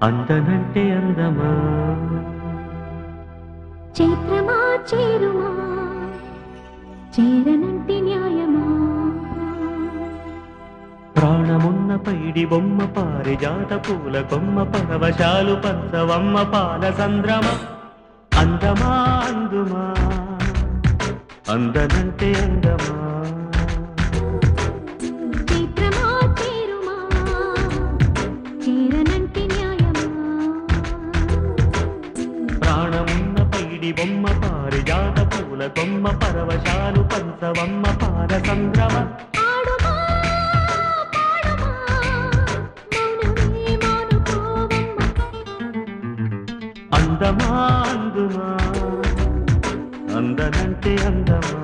అందనంటే అందమా చైత్రమా చేరుమా చేరనంటే న్యాయమా ప్రాణమున్న పైడి బొమ్మ పారిజాత పూల కొమ్మ పరవశాలు పంచవమ్మ పాల సంద్రమ అందమా అందుమా అందనంటే అందమా చైత్రమా చేరుమా చేరనంటే న్యాయమా ప్రాణమున్న పైడి బొమ్మ పారిజాత పూల కొమ్మ పరవశాలు పంచవమ్మ పాల సంద్రమ ఆడుమా పాడుమా మౌనమే మానుకోవమ్మ అందమా అందుమా అందనంటే అందమా